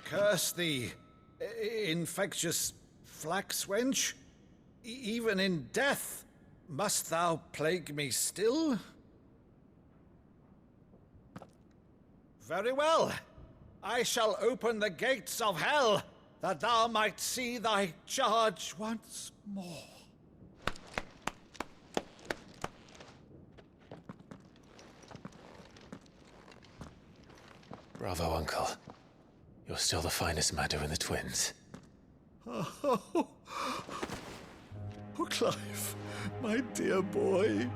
Curse thee, infectious flax wench. Even in death, must thou plague me still? Very well. I shall open the gates of hell, that thou might see thy charge once more. Bravo, Uncle. You're still the finest Maddo in the twins. Oh, Clive, my dear boy,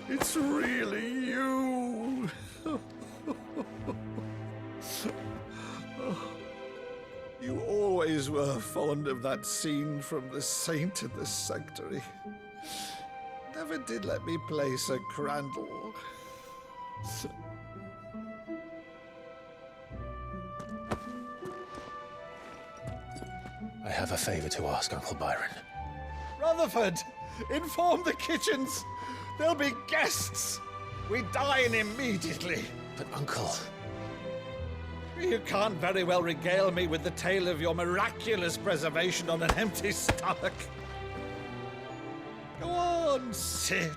it's really you. You always were fond of that scene from The Saint in the Sanctuary. Never did let me play Sir Crandall. I have a favor to ask, Uncle Byron. Rutherford, inform the kitchens. There'll be guests. We dine immediately. But, Uncle... You can't very well regale me with the tale of your miraculous preservation on an empty stomach. Go on, sit.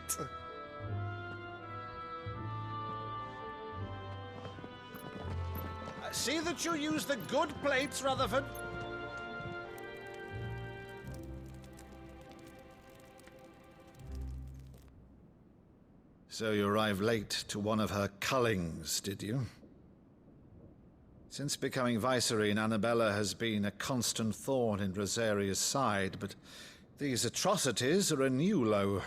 See that you use the good plates, Rutherford. So you arrived late to one of her cullings, did you? Since becoming Vicereine, Annabella has been a constant thorn in Rosaria's side, but these atrocities are a new low.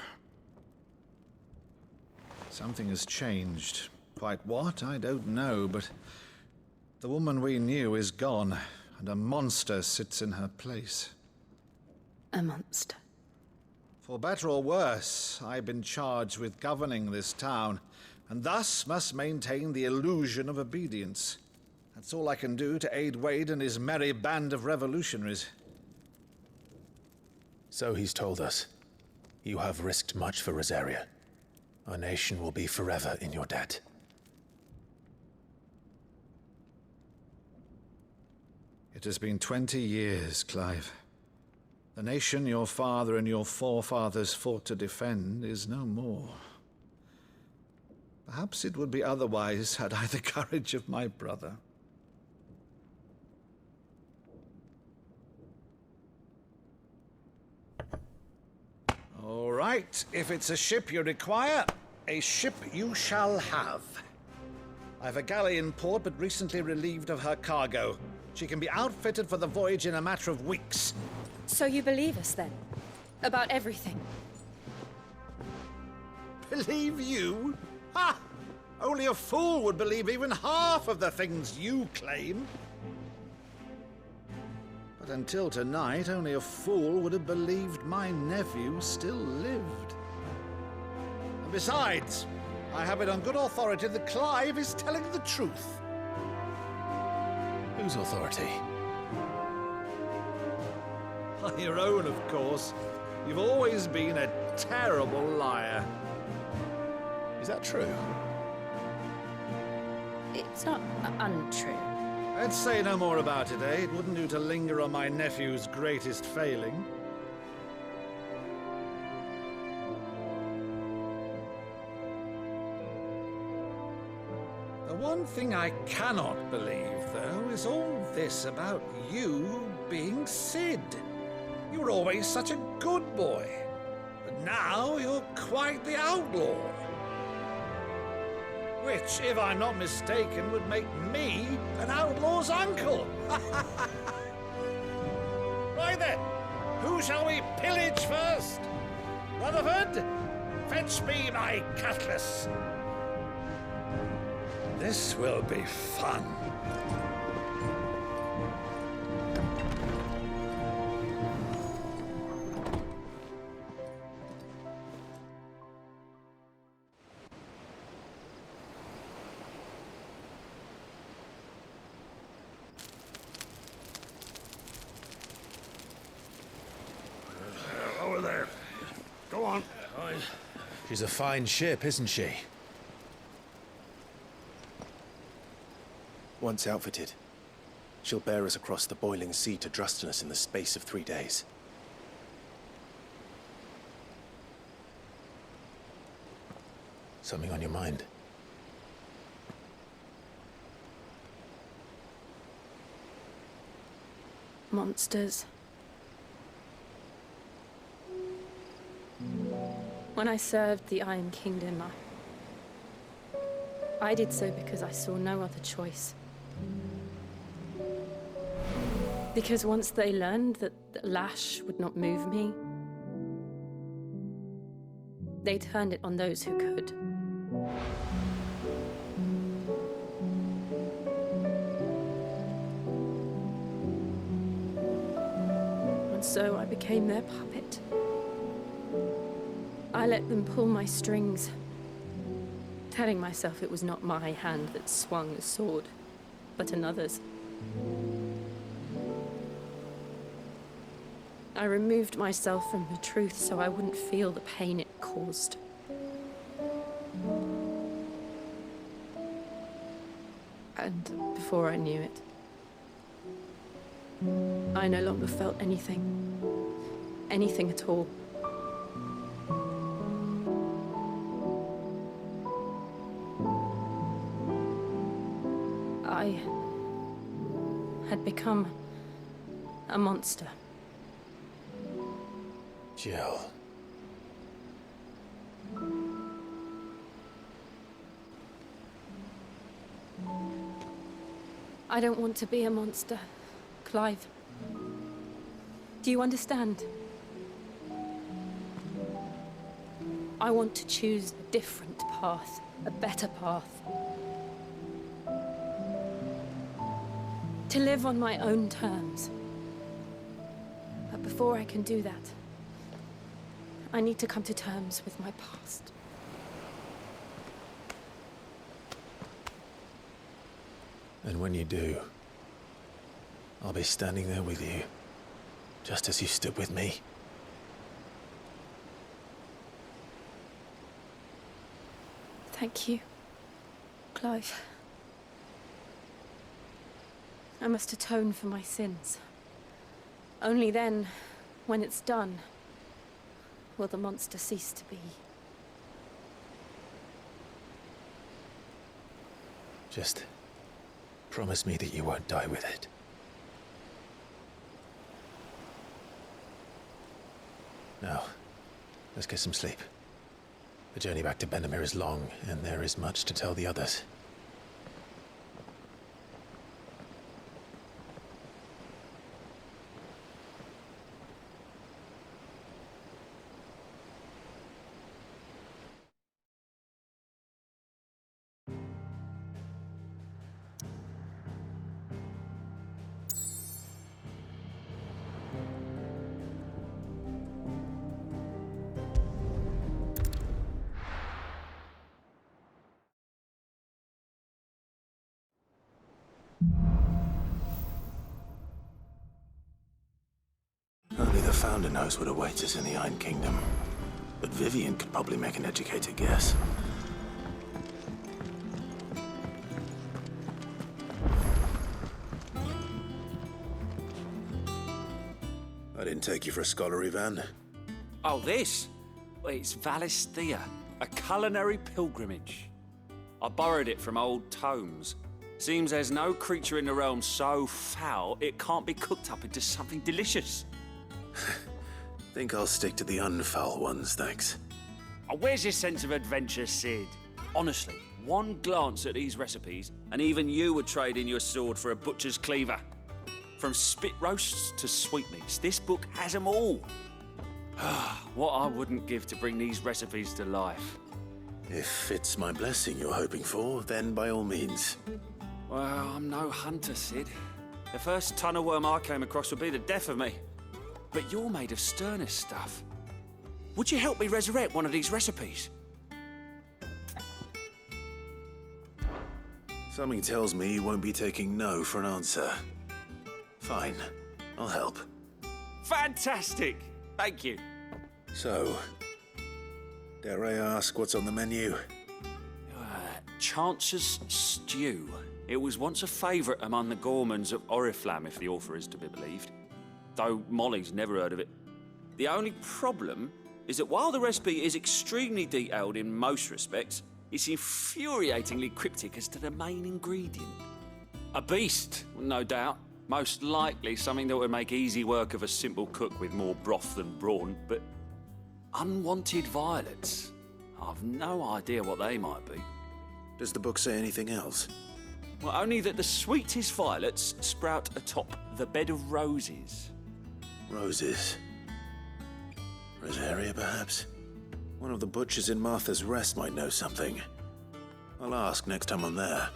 Something has changed. Quite what, I don't know, but the woman we knew is gone, and a monster sits in her place. A monster? For better or worse, I've been charged with governing this town, and thus must maintain the illusion of obedience. That's all I can do to aid Wade and his merry band of revolutionaries. So he's told us. You have risked much for Rosaria. Our nation will be forever in your debt. It has been 20 years, Clive. The nation your father and your forefathers fought to defend is no more. Perhaps it would be otherwise had I the courage of my brother. All right, if it's a ship you require, a ship you shall have. I've a galley in port, but recently relieved of her cargo. She can be outfitted for the voyage in a matter of weeks. So you believe us, then? About everything? Believe you? Ha! Only a fool would believe even half of the things you claim. But until tonight, only a fool would have believed my nephew still lived. And besides, I have it on good authority that Clive is telling the truth. Whose authority? Your own, of course. You've always been a terrible liar. Is that true? It's not untrue. Let's say no more about it, eh? It wouldn't do to linger on my nephew's greatest failing. The one thing I cannot believe, though, is all this about you being Sid. You were always such a good boy, but now you're quite the outlaw. Which, if I'm not mistaken, would make me an outlaw's uncle. Right then, who shall we pillage first? Rutherford, fetch me my cutlass. This will be fun. Over there. Go on. She's a fine ship, isn't she? Once outfitted, She'll bear us across the boiling sea to Drustinus in the space of 3 days. Something on your mind? Monsters. When I served the Iron Kingdom, I did so because I saw no other choice. Because once they learned that the lash would not move me, they turned it on those who could. And so I became their puppet. I let them pull my strings, telling myself it was not my hand that swung the sword, but another's. I removed myself from the truth so I wouldn't feel the pain it caused. And before I knew it, I no longer felt anything. Anything at all. I had become a monster. Jill. I don't want to be a monster, Clive. Do you understand? I want to choose a different path, a better path. To live on my own terms. But before I can do that, I need to come to terms with my past. And when you do, I'll be standing there with you, just as you stood with me. Thank you, Clive. I must atone for my sins. Only then, when it's done, will the monster cease to be. Just promise me that you won't die with it. Now, let's get some sleep. The journey back to Benamir is long, and there is much to tell the others. Only the Founder knows what awaits us in the Iron Kingdom. But Vivian could probably make an educated guess. I didn't take you for a scholar, Ivan. Oh, this? Well, it's Valisthea, a culinary pilgrimage. I borrowed it from old tomes. Seems there's no creature in the realm so foul it can't be cooked up into something delicious. Think I'll stick to the unfoul ones, thanks. Oh, where's your sense of adventure, Sid? Honestly, one glance at these recipes, and even you would trade in your sword for a butcher's cleaver. From spit roasts to sweetmeats, this book has them all. What I wouldn't give to bring these recipes to life. If it's my blessing you're hoping for, then by all means. Well, I'm no hunter, Sid. The first tunnel worm I came across would be the death of me. But you're made of sterner stuff. Would you help me resurrect one of these recipes? Something tells me you won't be taking no for an answer. Fine, I'll help. Fantastic! Thank you. So, dare I ask what's on the menu? Chancer's stew. It was once a favourite among the Gormans of Oriflamme, if the author is to be believed. Though Molly's never heard of it. The only problem is that while the recipe is extremely detailed in most respects, it's infuriatingly cryptic as to the main ingredient. A beast, no doubt. Most likely something that would make easy work of a simple cook with more broth than brawn, but unwanted violets. I've no idea what they might be. Does the book say anything else? Well, only that the sweetest violets sprout atop the bed of roses. Roses. Rosaria, perhaps? One of the butchers in Martha's Rest might know something. I'll ask next time I'm there.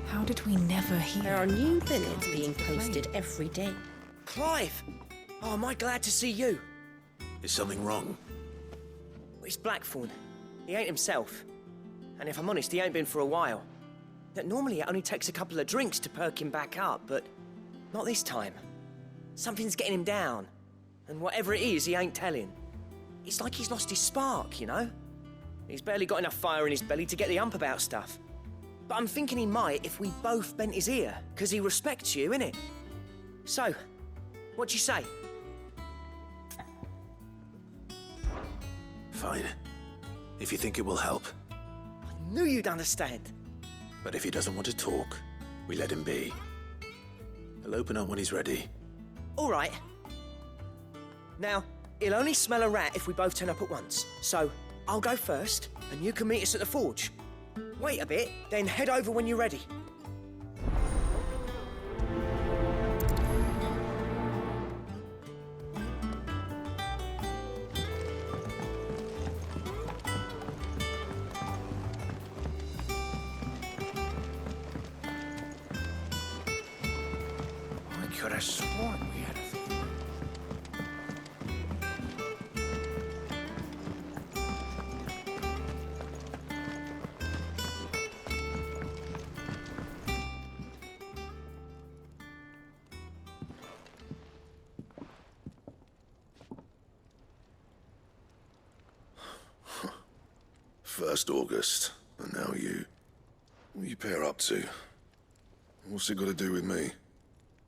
How did we never hear? There are new billets being posted every day. Clive! Oh, am I glad to see you? Is something wrong? It's Blackthorn. He ain't himself. And if I'm honest, he ain't been for a while. Normally it only takes a couple of drinks to perk him back up, but not this time. Something's getting him down. And whatever it is, he ain't telling. It's like he's lost his spark, you know? He's barely got enough fire in his belly to get the ump about stuff. But I'm thinking he might if we both bent his ear, because he respects you, innit? So, what you say? Fine. If you think it will help. I knew you'd understand. But if he doesn't want to talk, we let him be. He'll open up when he's ready. All right. Now, he'll only smell a rat if we both turn up at once. So, I'll go first, and you can meet us at the forge. Wait a bit, then head over when you're ready. I could have sworn we had a thing. First August, and now you. What you pair up to? What's it got to do with me?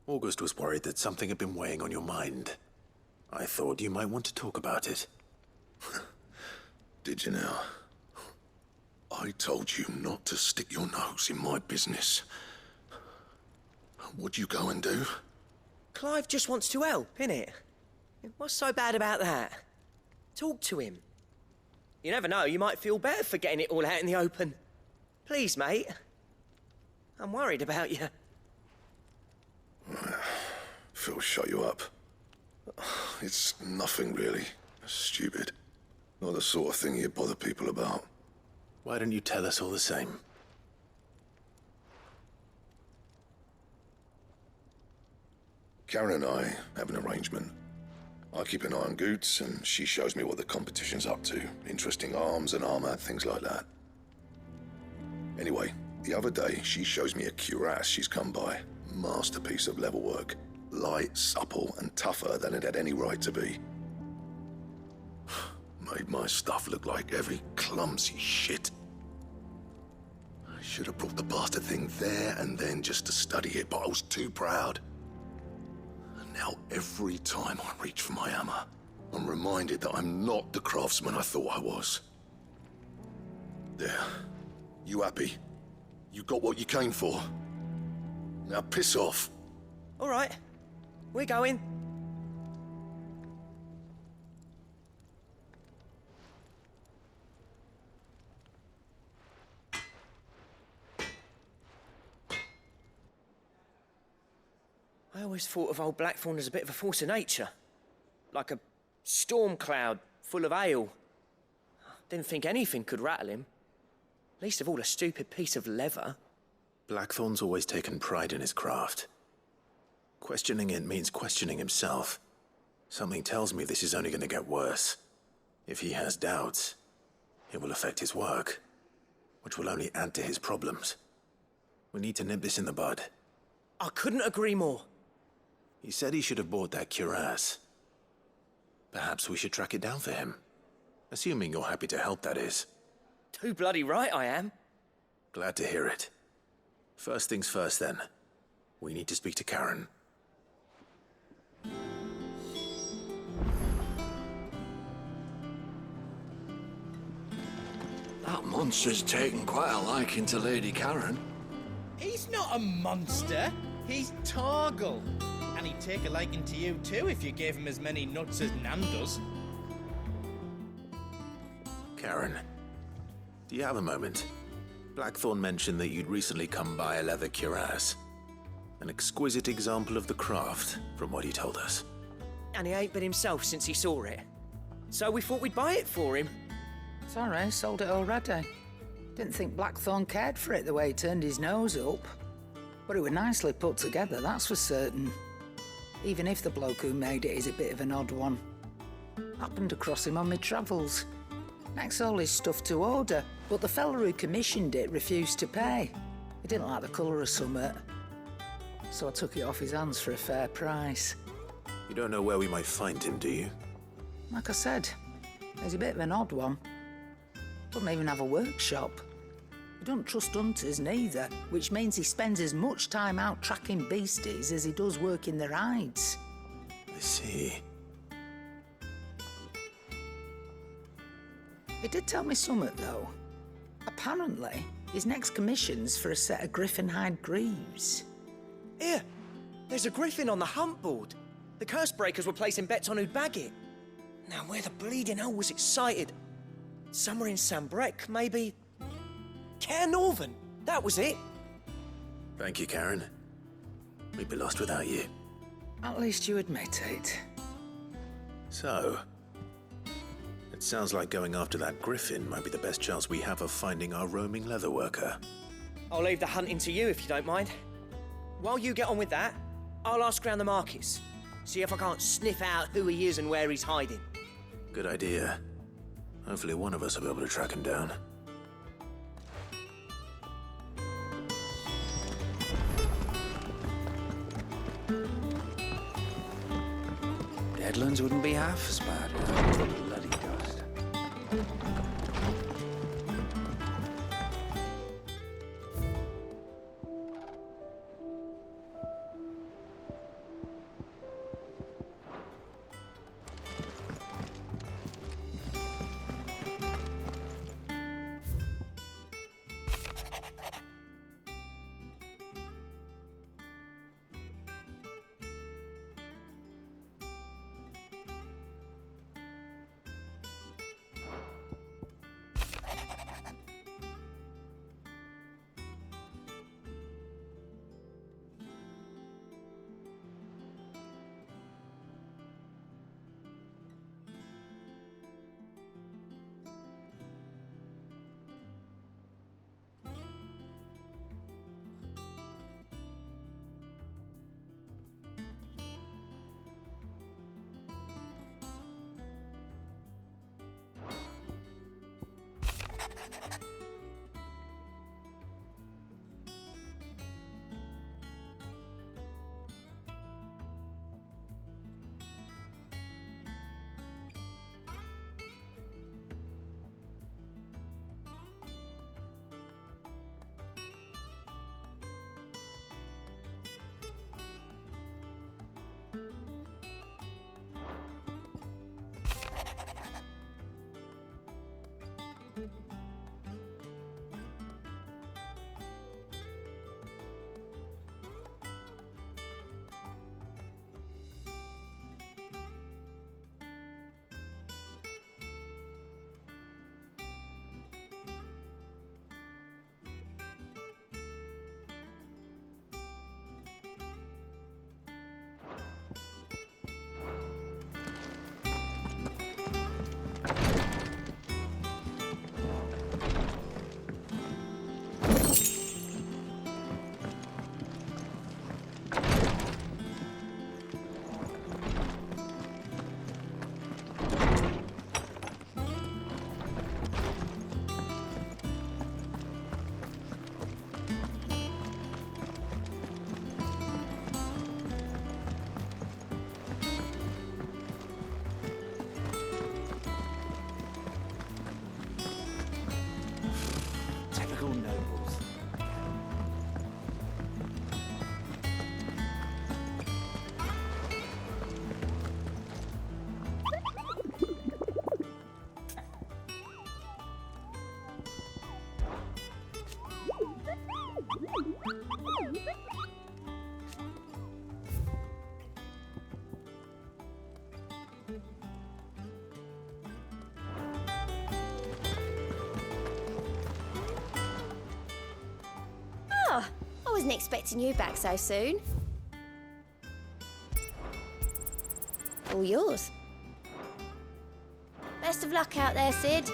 August was worried that something had been weighing on your mind. I thought you might want to talk about it. Did you now? I told you not to stick your nose in my business. What'd you go and do? Clive just wants to help, innit? What's so bad about that? Talk to him. You never know, you might feel better for getting it all out in the open. Please, mate. I'm worried about you. Phil shut you up. It's nothing really. Stupid. Not the sort of thing you bother people about. Why don't you tell us all the same? Karen and I have an arrangement. I keep an eye on Goots, and she shows me what the competition's up to. Interesting arms and armor, things like that. Anyway, the other day, she shows me a cuirass she's come by. Masterpiece of level work. Light, supple, and tougher than it had any right to be. Made my stuff look like heavy, clumsy shit. I should have brought the bastard thing there and then just to study it, but I was too proud. And now every time I reach for my hammer, I'm reminded that I'm not the craftsman I thought I was. There. You happy? You got what you came for? Now piss off. All right. We're going. I always thought of old Blackthorn as a bit of a force of nature. Like a storm cloud full of ale. Didn't think anything could rattle him. Least of all a stupid piece of leather. Blackthorn's always taken pride in his craft. Questioning it means questioning himself. Something tells me this is only going to get worse. If he has doubts, it will affect his work, which will only add to his problems. We need to nip this in the bud. I couldn't agree more. He said he should have bought that cuirass. Perhaps we should track it down for him. Assuming you're happy to help, that is. Too bloody right I am. Glad to hear it. First things first, then. We need to speak to Karen. That monster's taken quite a liking to Lady Karen. He's not a monster. He's Torgal. And he'd take a liking to you too if you gave him as many nuts as Nan does. Karen, do you have a moment? Blackthorn mentioned that you'd recently come by a leather cuirass. An exquisite example of the craft, from what he told us. And he ain't been himself since he saw it. So we thought we'd buy it for him. Sorry, sold it already. Didn't think Blackthorn cared for it the way he turned his nose up. But it was nicely put together, that's for certain. Even if the bloke who made it is a bit of an odd one. Happened across him on my travels. Next all his stuff to order, but the fella who commissioned it refused to pay. He didn't like the colour of summit. So I took it off his hands for a fair price. You don't know where we might find him, do you? Like I said, he's a bit of an odd one. Doesn't even have a workshop. He don't trust hunters neither, which means he spends as much time out tracking beasties as he does working their hides. I see. He did tell me something, though. Apparently, his next commission's for a set of griffin hide greaves. Here, there's a griffin on the hunt board. The curse breakers were placing bets on who'd bag it. Now, where the bleeding hell was it sighted? Somewhere in Sambrec, maybe... Caer Northern, that was it. Thank you, Karen. We'd be lost without you. At least you admit it. So, it sounds like going after that griffin might be the best chance we have of finding our roaming leatherworker. I'll leave the hunting to you if you don't mind. While you get on with that, I'll ask around the markets. See if I can't sniff out who he is and where he's hiding. Good idea. Hopefully one of us will be able to track him down. Deadlands wouldn't be half as bad without the bloody dust. I wasn't expecting you back so soon. All yours. Best of luck out there, Sid.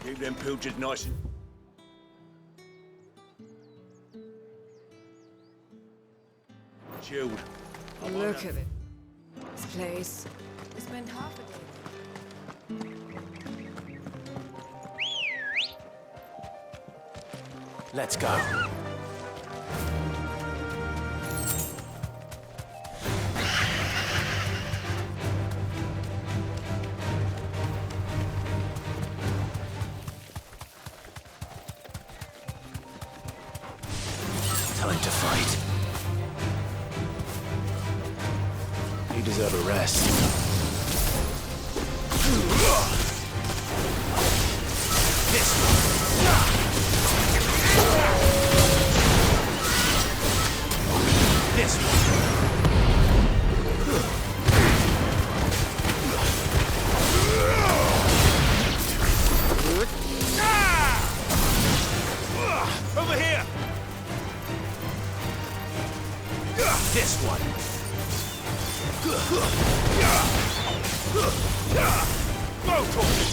Keep them pilchards nice and... chilled. Look at it. This place. We spent half a day. Let's go. Time to fight. You deserve a rest. This one. Over here. This one. Go for it.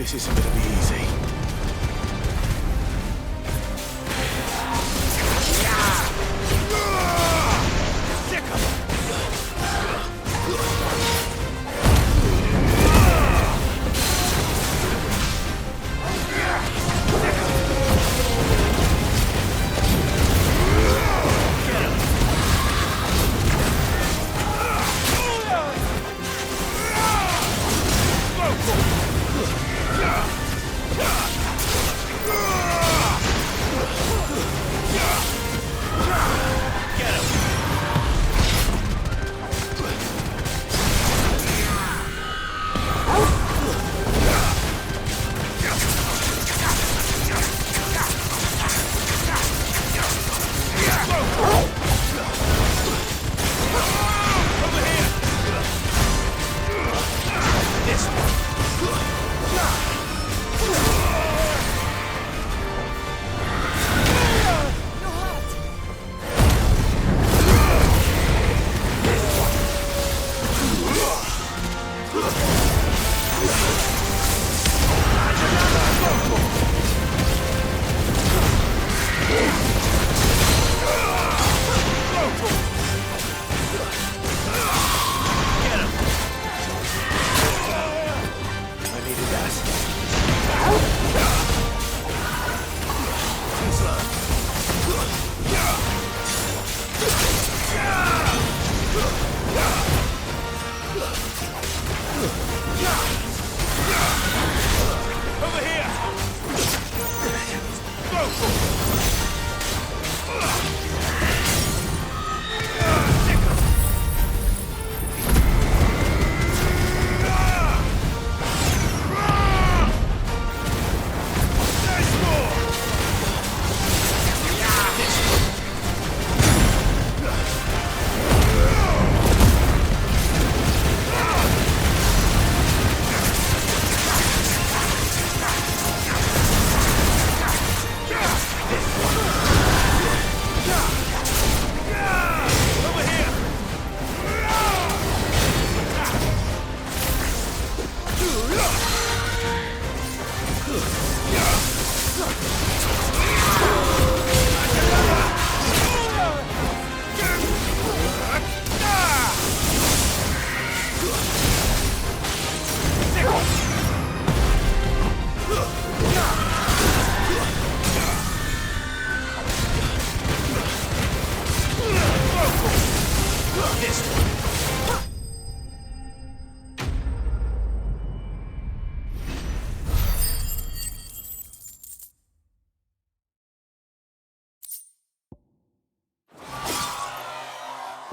This isn't gonna be easy.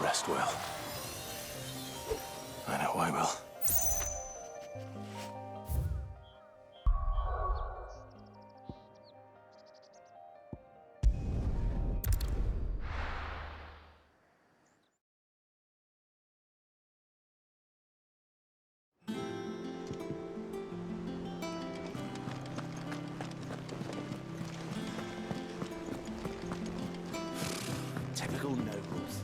Rest well. I know I will. Typical nobles.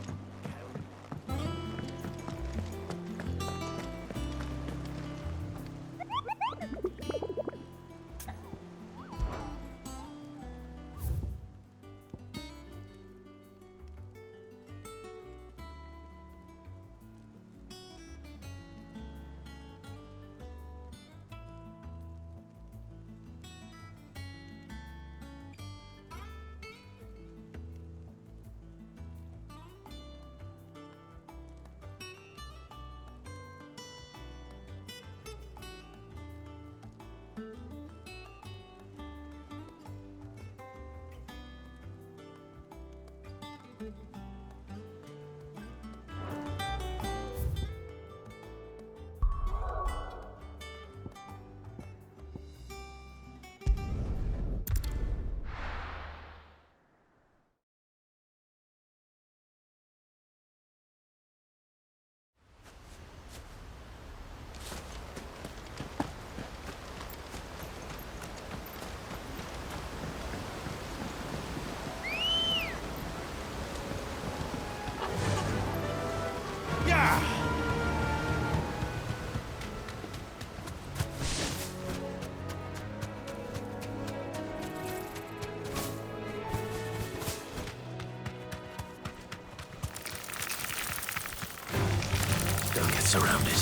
Don't get surrounded.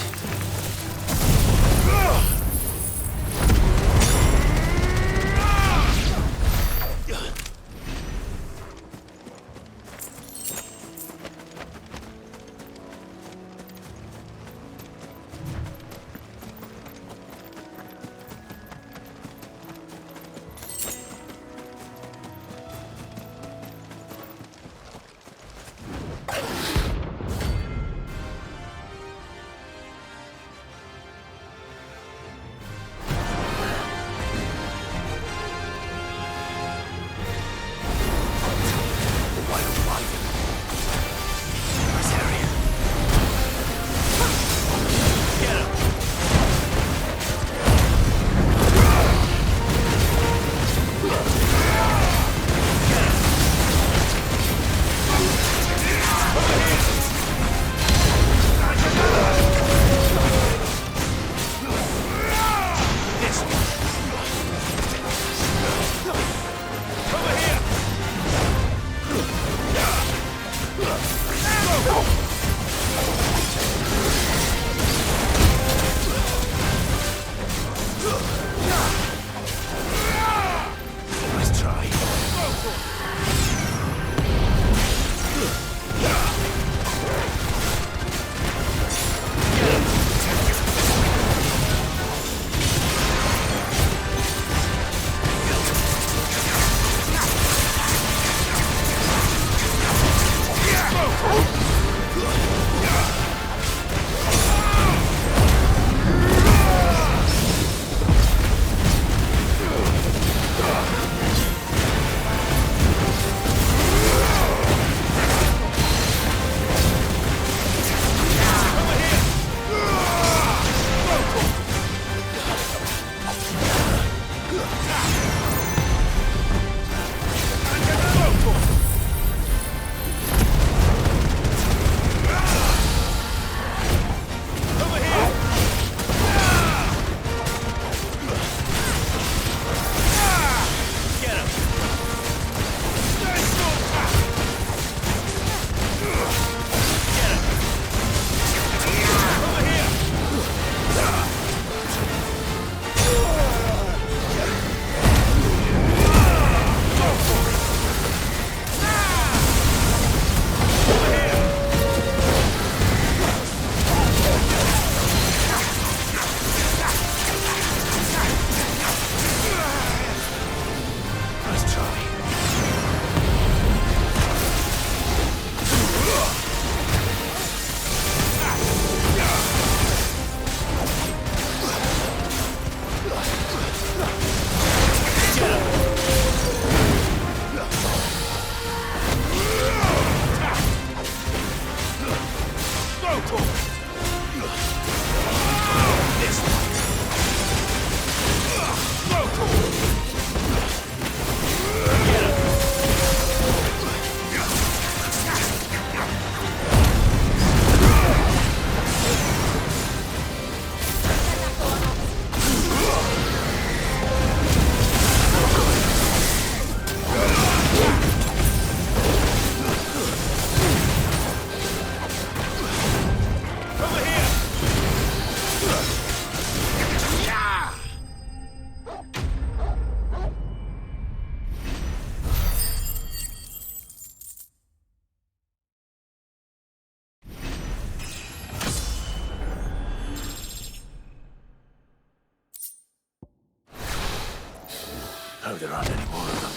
Oh, there aren't any more of them.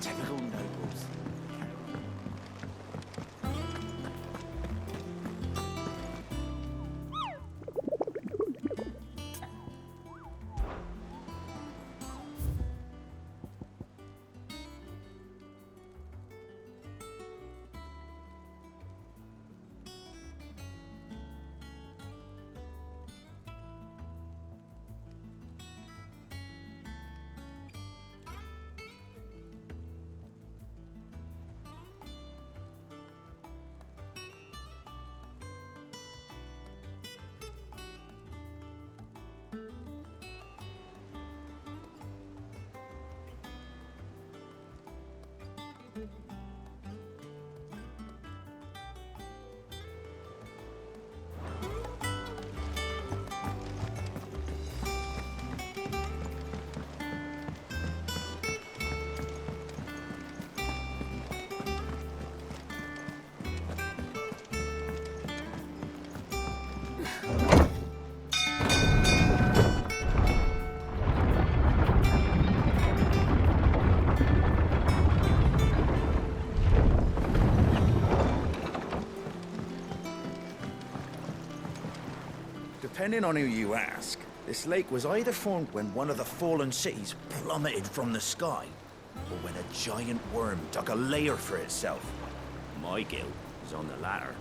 Typical nobles. Depending on who you ask, this lake was either formed when one of the fallen cities plummeted from the sky, or when a giant worm dug a lair for itself. My guilt is on the latter.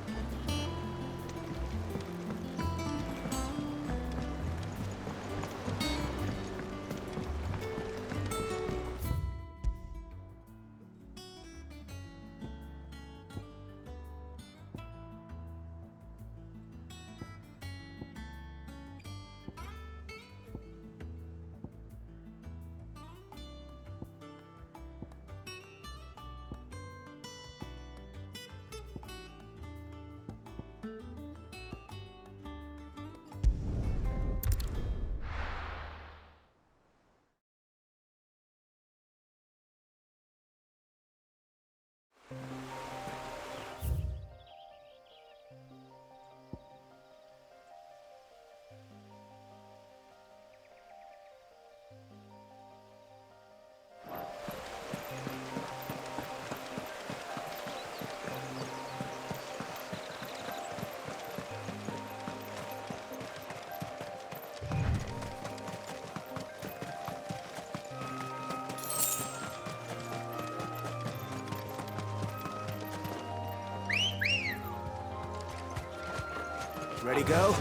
Ready, go?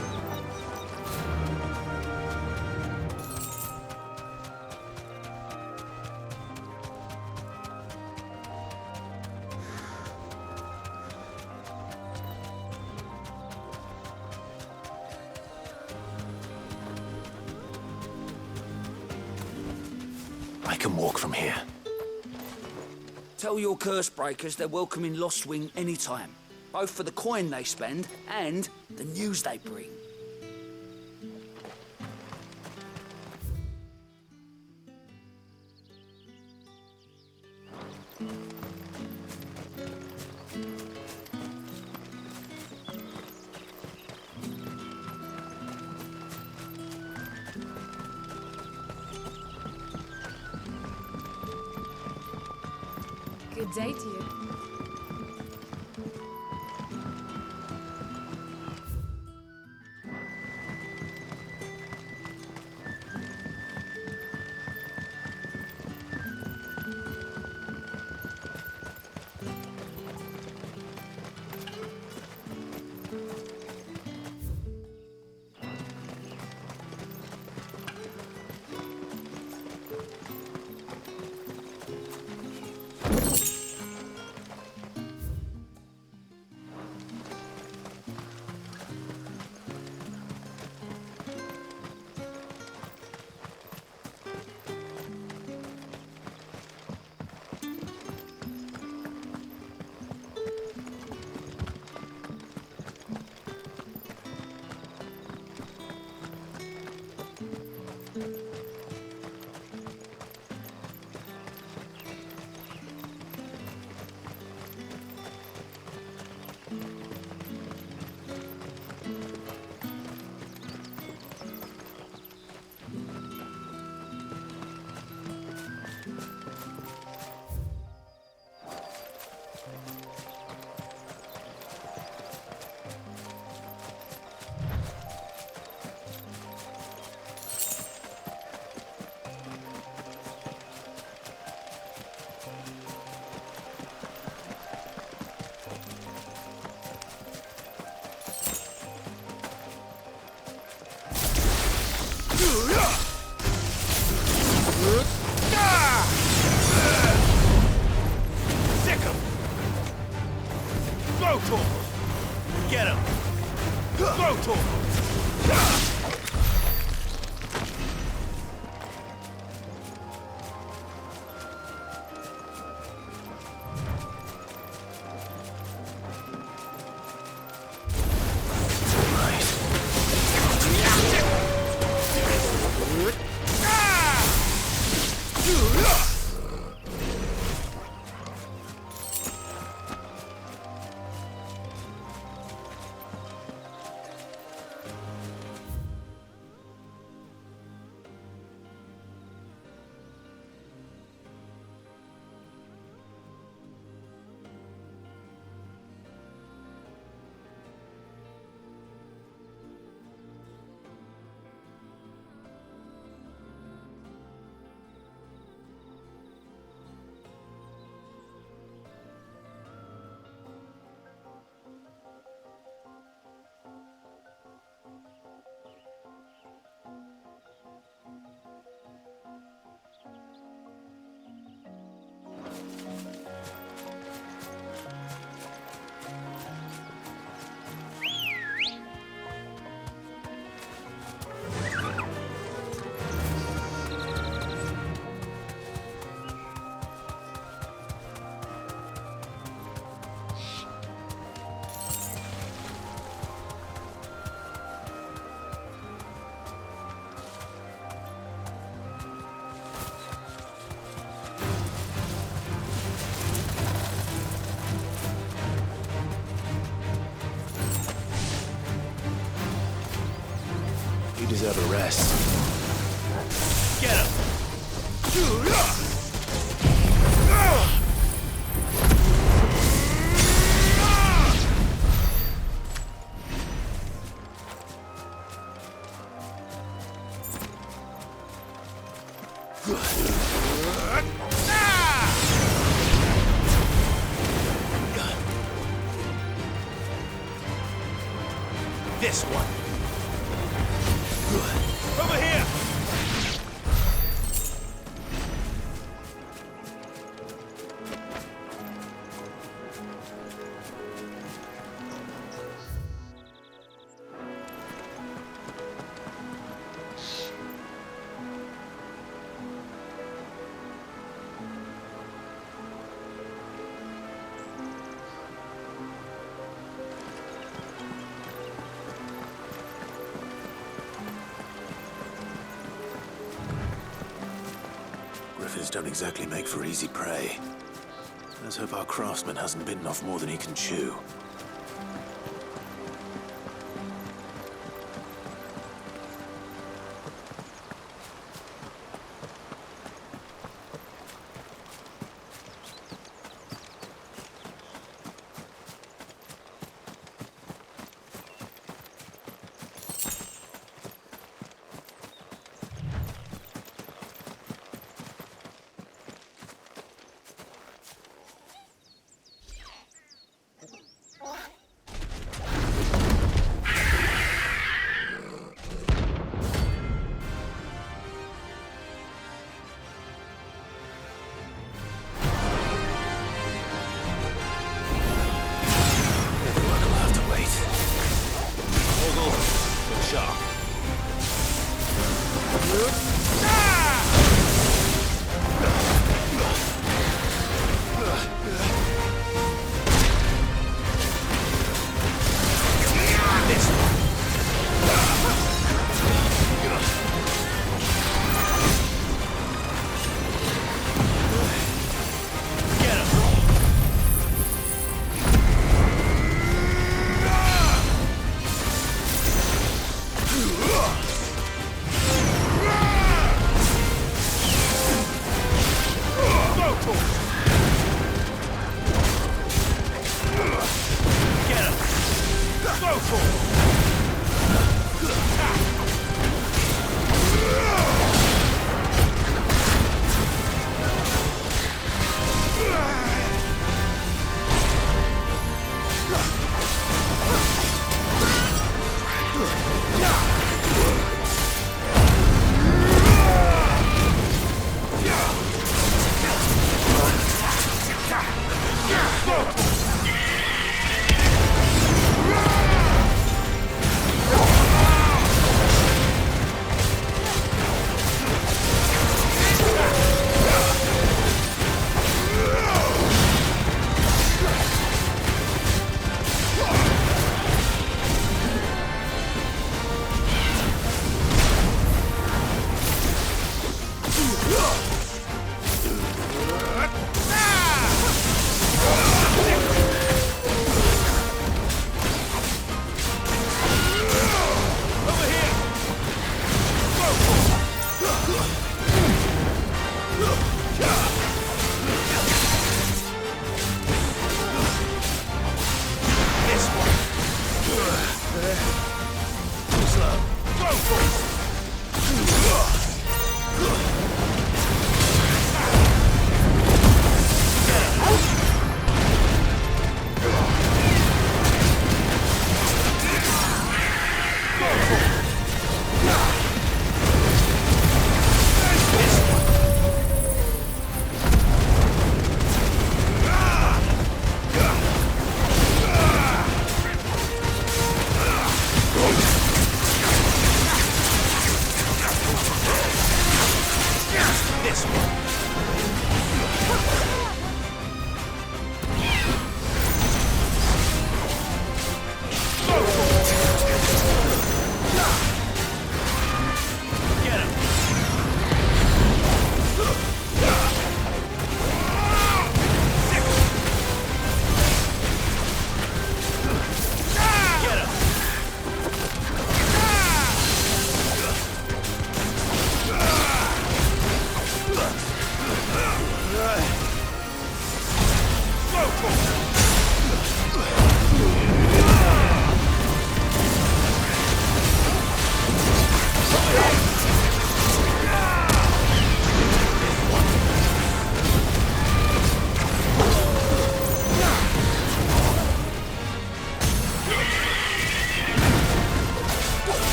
I can walk from here. Tell your curse breakers they're welcome in Lost Wing anytime. Both for the coin they spend and the news they bring. Good day to you. Get him! Throw to him! deserve a rest. Get him! This one. Over here! Griffins don't exactly make for easy prey. Let's hope our craftsman hasn't bitten off more than he can chew.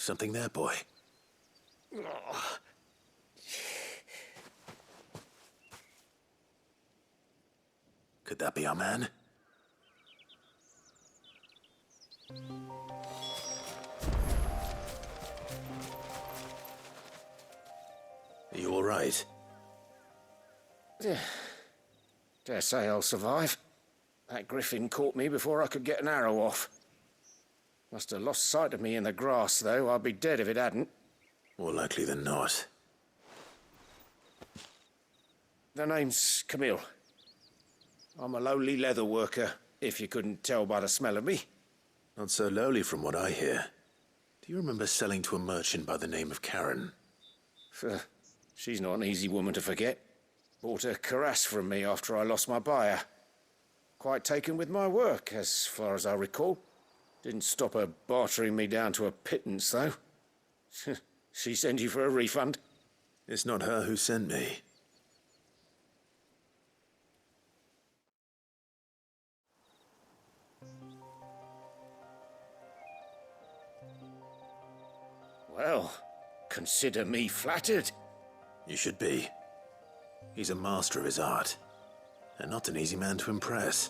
Something there, boy? Could that be our man? Are you all right? Dare say I'll survive. That griffin caught me before I could get an arrow off. Must have lost sight of me in the grass, though. I'd be dead if it hadn't. More likely than not. The name's Camille. I'm a lowly leather worker, if you couldn't tell by the smell of me. Not so lowly from what I hear. Do you remember selling to a merchant by the name of Karen? She's not an easy woman to forget. Bought a cuirass from me after I lost my buyer. Quite taken with my work, as far as I recall. Didn't stop her bartering me down to a pittance, though. She send you for a refund? It's not her who sent me. Well, consider me flattered. You should be. He's a master of his art, and not an easy man to impress.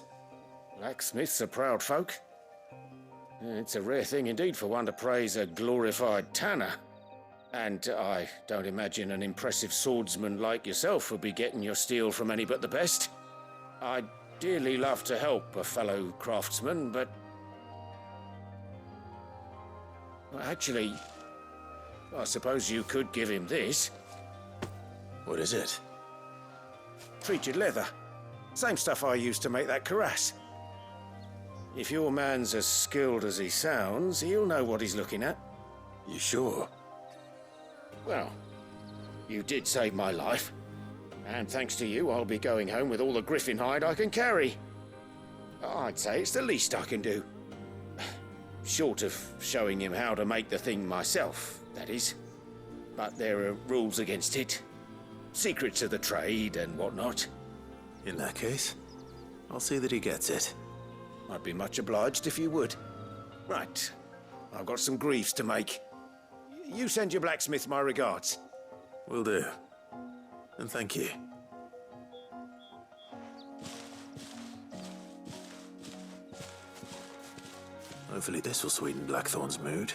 Blacksmiths are proud folk. It's a rare thing indeed for one to praise a glorified tanner. And I don't imagine an impressive swordsman like yourself would be getting your steel from any but the best. I'd dearly love to help a fellow craftsman, but... Well, actually, I suppose you could give him this. What is it? Treated leather. Same stuff I used to make that cuirass. If your man's as skilled as he sounds, he'll know what he's looking at. You sure? Well, you did save my life. And thanks to you, I'll be going home with all the griffin hide I can carry. I'd say it's the least I can do. Short of showing him how to make the thing myself, that is. But there are rules against it. Secrets of the trade and whatnot. In that case, I'll see that he gets it. I'd be much obliged if you would. Right. I've got some greaves to make. You send your blacksmith my regards. Will do. And thank you. Hopefully this will sweeten Blackthorn's mood.